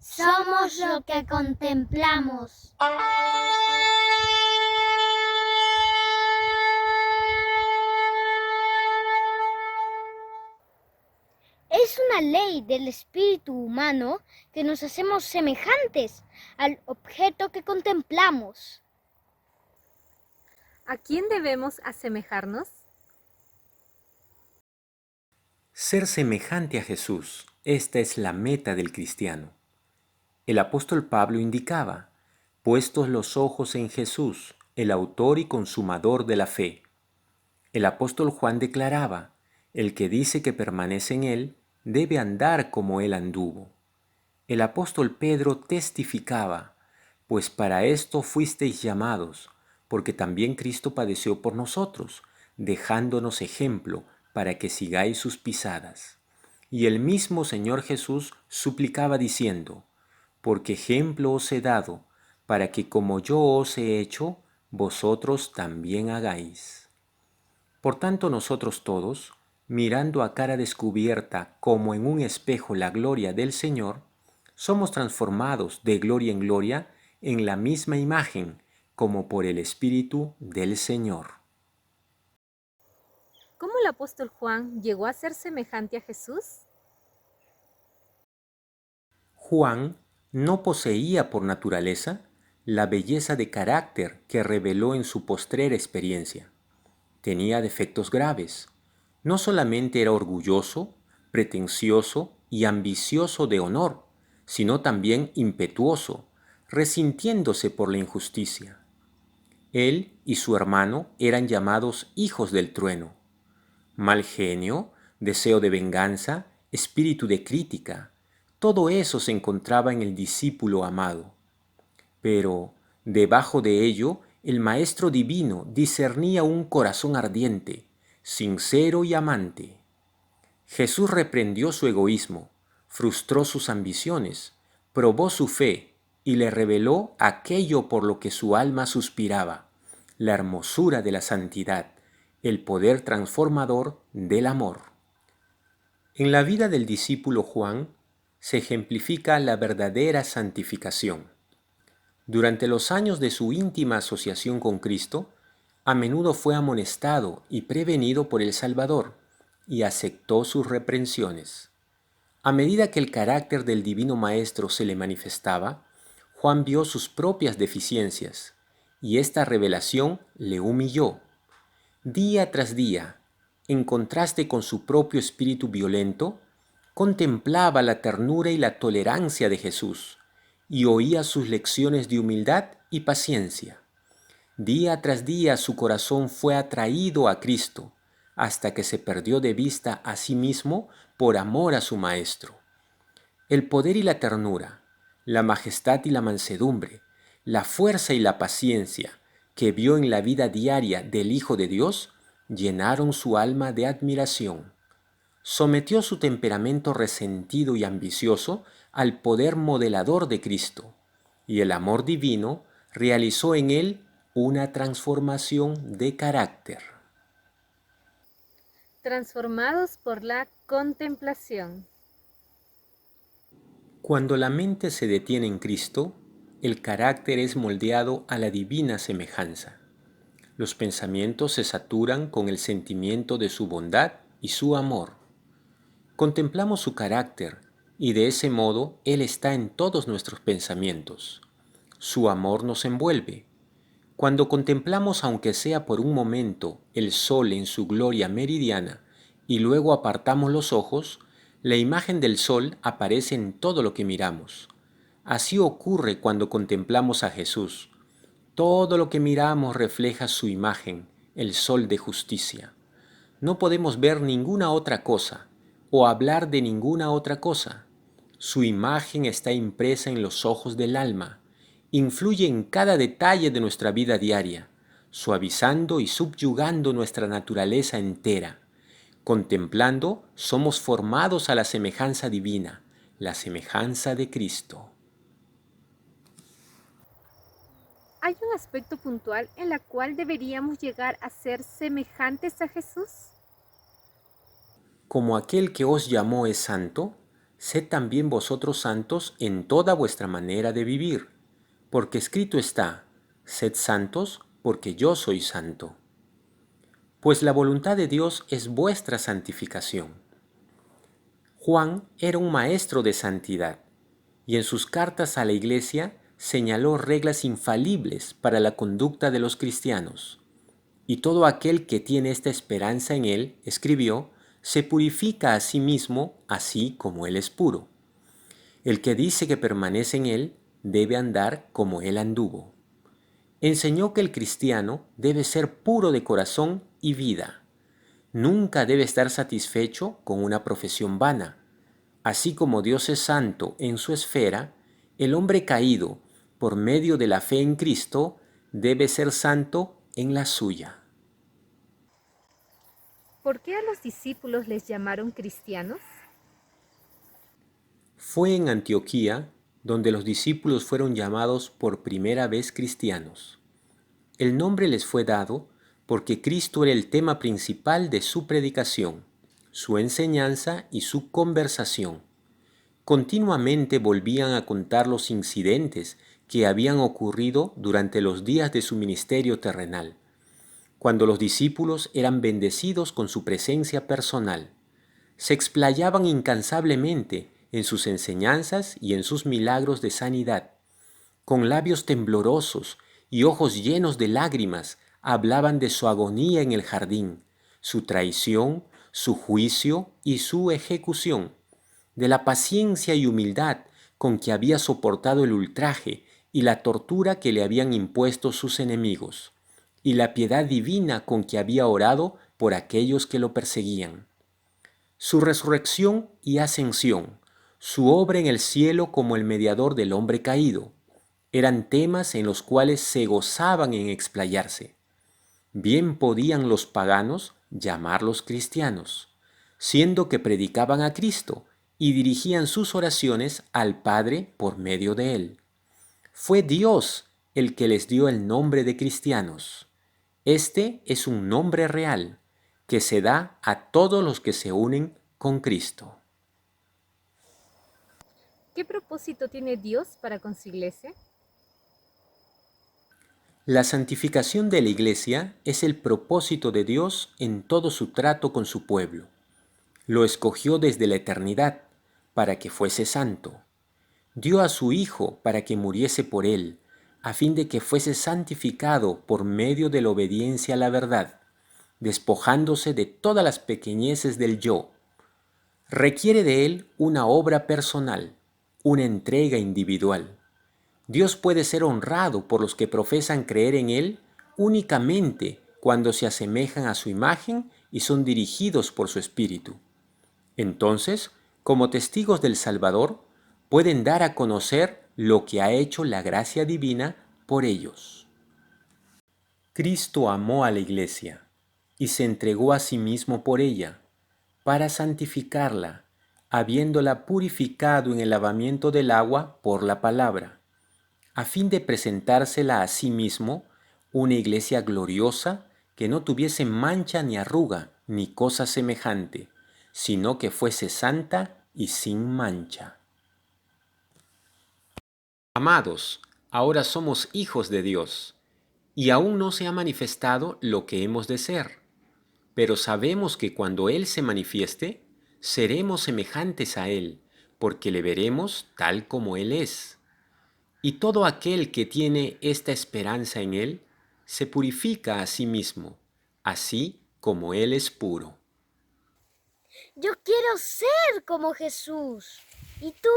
Somos lo que contemplamos. Es una ley del espíritu humano que nos hacemos semejantes al objeto que contemplamos. ¿A quién debemos asemejarnos? Ser semejante a Jesús, esta es la meta del cristiano. El apóstol Pablo indicaba, puestos los ojos en Jesús, el autor y consumador de la fe. El apóstol Juan declaraba, el que dice que permanece en él, debe andar como él anduvo. El apóstol Pedro testificaba, pues para esto fuisteis llamados, porque también Cristo padeció por nosotros, dejándonos ejemplo para que sigáis sus pisadas. Y el mismo Señor Jesús suplicaba diciendo, porque ejemplo os he dado, para que como yo os he hecho, vosotros también hagáis. Por tanto nosotros todos, mirando a cara descubierta como en un espejo la gloria del Señor, somos transformados de gloria en gloria en la misma imagen, como por el Espíritu del Señor. ¿Cómo el apóstol Juan llegó a ser semejante a Jesús? Juan no poseía por naturaleza la belleza de carácter que reveló en su postrera experiencia. Tenía defectos graves. No solamente era orgulloso, pretencioso y ambicioso de honor, sino también impetuoso, resintiéndose por la injusticia. Él y su hermano eran llamados hijos del trueno. Mal genio, deseo de venganza, espíritu de crítica, todo eso se encontraba en el discípulo amado. Pero, debajo de ello, el Maestro Divino discernía un corazón ardiente, sincero y amante. Jesús reprendió su egoísmo, frustró sus ambiciones, probó su fe y le reveló aquello por lo que su alma suspiraba, la hermosura de la santidad, el poder transformador del amor. En la vida del discípulo Juan se ejemplifica la verdadera santificación. Durante los años de su íntima asociación con Cristo, a menudo fue amonestado y prevenido por el Salvador, y aceptó sus reprensiones. A medida que el carácter del Divino Maestro se le manifestaba, Juan vio sus propias deficiencias, y esta revelación le humilló. Día tras día, en contraste con su propio espíritu violento, contemplaba la ternura y la tolerancia de Jesús, y oía sus lecciones de humildad y paciencia. Día tras día su corazón fue atraído a Cristo, hasta que se perdió de vista a sí mismo por amor a su Maestro. El poder y la ternura, la majestad y la mansedumbre, la fuerza y la paciencia que vio en la vida diaria del Hijo de Dios, llenaron su alma de admiración. Sometió su temperamento resentido y ambicioso al poder modelador de Cristo, y el amor divino realizó en él una transformación de carácter. Transformados por la contemplación. Cuando la mente se detiene en Cristo, el carácter es moldeado a la divina semejanza. Los pensamientos se saturan con el sentimiento de su bondad y su amor. Contemplamos su carácter y de ese modo Él está en todos nuestros pensamientos. Su amor nos envuelve. Cuando contemplamos, aunque sea por un momento, el sol en su gloria meridiana y luego apartamos los ojos, la imagen del sol aparece en todo lo que miramos. Así ocurre cuando contemplamos a Jesús. Todo lo que miramos refleja su imagen, el sol de justicia. No podemos ver ninguna otra cosa o hablar de ninguna otra cosa. Su imagen está impresa en los ojos del alma, influye en cada detalle de nuestra vida diaria, suavizando y subyugando nuestra naturaleza entera. Contemplando, somos formados a la semejanza divina, la semejanza de Cristo. ¿Hay un aspecto puntual en el cual deberíamos llegar a ser semejantes a Jesús? Como aquel que os llamó es santo, sed también vosotros santos en toda vuestra manera de vivir, porque escrito está, sed santos, porque yo soy santo. Pues la voluntad de Dios es vuestra santificación. Juan era un maestro de santidad, y en sus cartas a la Iglesia señaló reglas infalibles para la conducta de los cristianos. Y todo aquel que tiene esta esperanza en él, escribió, se purifica a sí mismo, así como él es puro. El que dice que permanece en él, debe andar como él anduvo. Enseñó que el cristiano debe ser puro de corazón y vida. Nunca debe estar satisfecho con una profesión vana. Así como Dios es santo en su esfera, el hombre caído, por medio de la fe en Cristo, debe ser santo en la suya. ¿Por qué a los discípulos les llamaron cristianos? Fue en Antioquía donde los discípulos fueron llamados por primera vez cristianos. El nombre les fue dado porque Cristo era el tema principal de su predicación, su enseñanza y su conversación. Continuamente volvían a contar los incidentes que habían ocurrido durante los días de su ministerio terrenal, cuando los discípulos eran bendecidos con su presencia personal. Se explayaban incansablemente en sus enseñanzas y en sus milagros de sanidad. Con labios temblorosos y ojos llenos de lágrimas, hablaban de su agonía en el jardín, su traición, su juicio y su ejecución, de la paciencia y humildad con que había soportado el ultraje y la tortura que le habían impuesto sus enemigos, y la piedad divina con que había orado por aquellos que lo perseguían. Su resurrección y ascensión, su obra en el cielo como el mediador del hombre caído, eran temas en los cuales se gozaban en explayarse. Bien podían los paganos llamarlos cristianos, siendo que predicaban a Cristo y dirigían sus oraciones al Padre por medio de él. Fue Dios el que les dio el nombre de cristianos. Este es un nombre real que se da a todos los que se unen con Cristo. ¿Qué propósito tiene Dios para con su iglesia? La santificación de la Iglesia es el propósito de Dios en todo su trato con su pueblo. Lo escogió desde la eternidad para que fuese santo. Dio a su Hijo para que muriese por él, a fin de que fuese santificado por medio de la obediencia a la verdad, despojándose de todas las pequeñeces del yo. Requiere de él una obra personal, una entrega individual. Dios puede ser honrado por los que profesan creer en él únicamente cuando se asemejan a su imagen y son dirigidos por su espíritu. Entonces, como testigos del Salvador, pueden dar a conocer lo que ha hecho la gracia divina por ellos. Cristo amó a la Iglesia y se entregó a sí mismo por ella, para santificarla, habiéndola purificado en el lavamiento del agua por la palabra, a fin de presentársela a sí mismo una Iglesia gloriosa que no tuviese mancha ni arruga ni cosa semejante, sino que fuese santa y sin mancha. Amados, ahora somos hijos de Dios, y aún no se ha manifestado lo que hemos de ser, pero sabemos que cuando Él se manifieste, seremos semejantes a Él, porque le veremos tal como Él es. Y todo aquel que tiene esta esperanza en Él, se purifica a sí mismo, así como Él es puro. Yo quiero ser como Jesús. ¿Y tú?